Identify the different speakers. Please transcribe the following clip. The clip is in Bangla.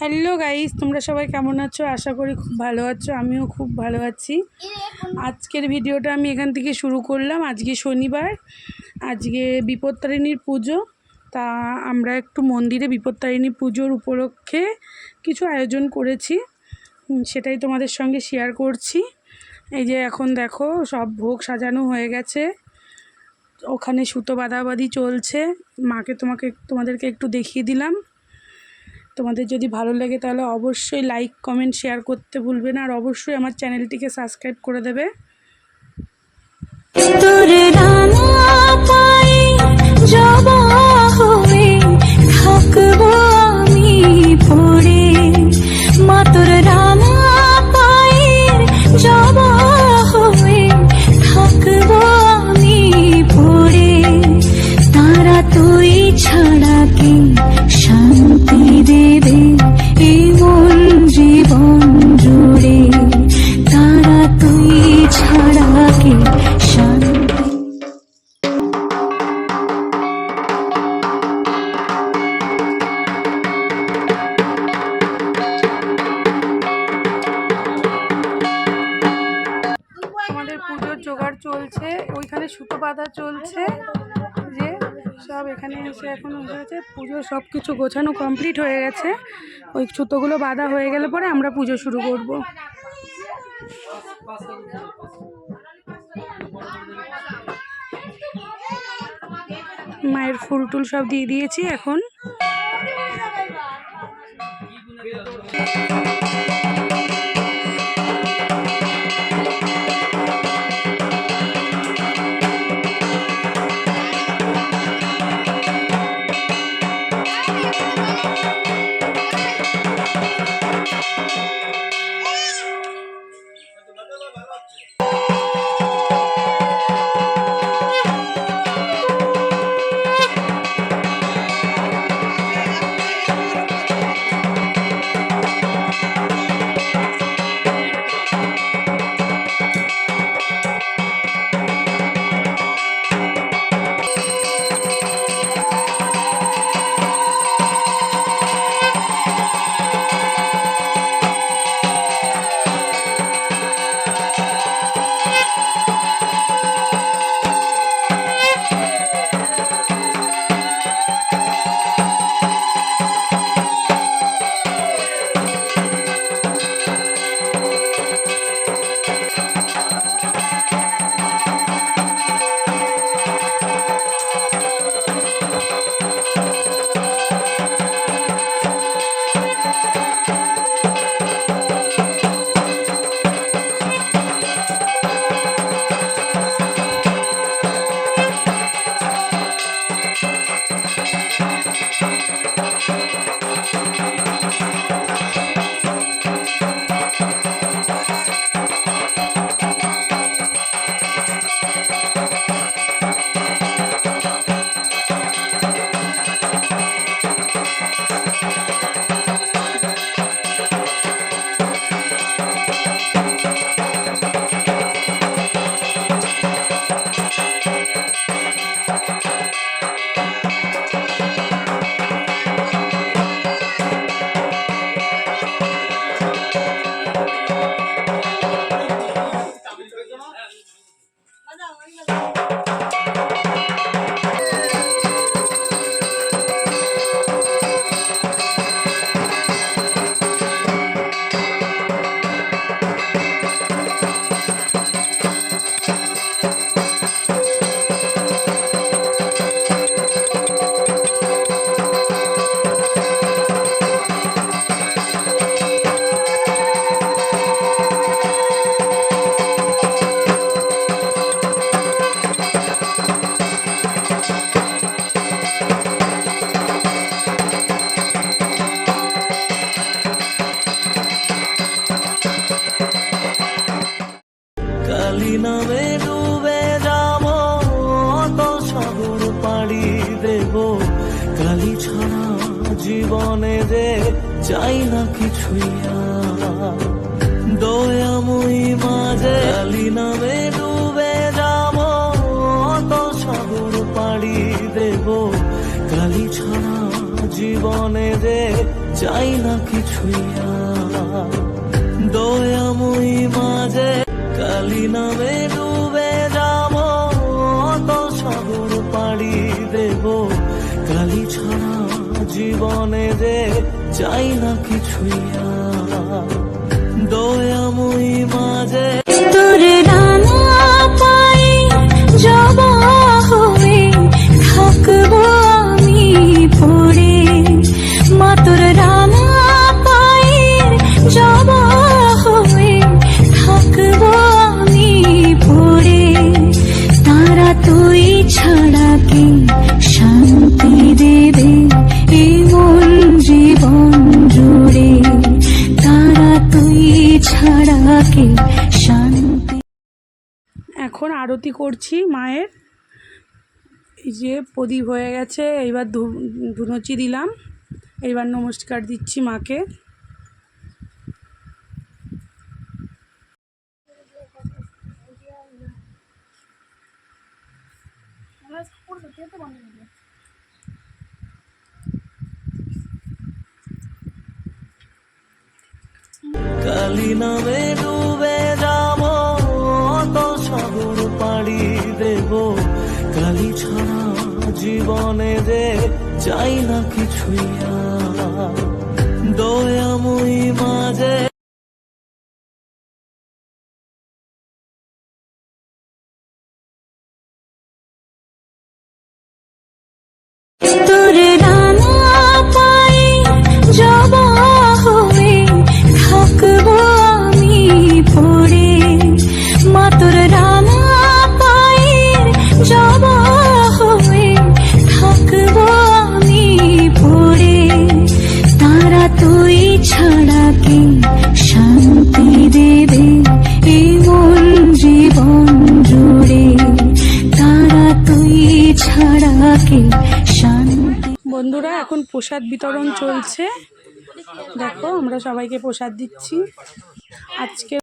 Speaker 1: হ্যালো গাইস, তোমরা সবাই কেমন আছো? আশা করি খুব ভালো আছো। আমিও খুব ভালো আছি। আজকের ভিডিওটা আমি এখান থেকে শুরু করলাম। আজকে শনিবার, আজকে বিপত্তারিণীর পুজো। তা আমরা একটু মন্দিরে বিপত্তারিণী পুজোর উপলক্ষে কিছু আয়োজন করেছি, সেটাই তোমাদের সঙ্গে শেয়ার করছি। এই যে এখন দেখো সব ভোগ সাজানো হয়ে গেছে, ওখানে সুতো বাঁধাবাঁধি চলছে। মাকে তোমাদেরকে একটু দেখিয়ে দিলাম। তোমাদের যদি ভালো লাগে তাহলে অবশ্যই লাইক কমেন্ট শেয়ার করতে ভুলবে না, আর অবশ্যই আমার চ্যানেলটিকে সাবস্ক্রাইব করে দেবে।
Speaker 2: তুই ছাড়া কি শান্তি দেবে এই মন জীবন জুড়ে, তারা তুই ছাড়া কি শান্তি।
Speaker 1: আমাদের পুজোর জোগাড় চলছে, ওইখানে সুতো বাঁধা চলছে। যে সব এখানে এসে এখন হয়েছে পুজো, সব কিছু গোছানো কমপ্লিট হয়ে গেছে। ওই সুতোগুলো বাঁধা হয়ে গেলে পরে আমরা পুজো শুরু করব। মায়ের ফুল টুল সব দিয়ে দিয়েছি এখন।
Speaker 3: কালী নামে ডুবে যাব, অত সাগর পাড়ি দেব। কালী ছাড়া জীবনে যে চাই না কিছুই আর। দয়াময়ী মাঝে কালী নামে ডুবে যাব, অত সাগর পাড়ি দেব। কালী ছাড়া জীবনে যে চাই না কিছুই আর। দয়াময়ী মাঝে কালী নামে ডুবে যাব, অত সাগর পাড়ি দেব। কালী ছাড়া জীবনে যে চাই না কিছুই আর। দয়াময়ী মাঝে
Speaker 2: তোর রানা পায়ে জবা হয়ে থাকবো আমি পড়ে, মা তোর রানা পায়ে জবা হয়ে থাকবো আমি পড়ে। তারা তুই ছাড়া কি শান্তি দেবে এই মন জীবন জুড়ে, তারা তুই ছাড়া কি শান্তি।
Speaker 1: এখন আরতি করছি মায়ের। এই যে প্রদীপ হয়ে গেছে, এইবার ধুনুচি দিলাম, এইবার নমস্কার দিচ্ছি মাকে।
Speaker 3: কালী নামে ডুবে যাব, অত সাগর পাড়ি দেব। কালী ছাড়া জীবনে যে চাই না কিছুই আর। দয়াময়ী মাঝে
Speaker 2: তোর রানা পায়ে জবা হয়ে থাকবো আমি পড়ে, মা তোর রানা পায়ে জবা হয়ে থাকবো আমি পড়ে। তারা তুই ছাড়া কি শান্তি দেবে এই মন জীবন জুড়ে, তারা তুই ছাড়া কি শান্তি।
Speaker 1: বন্ধুরা এখন প্রসাদ বিতরণ চলছে, দেখো আমরা সবাইকে প্রসাদ দিচ্ছি। আজকে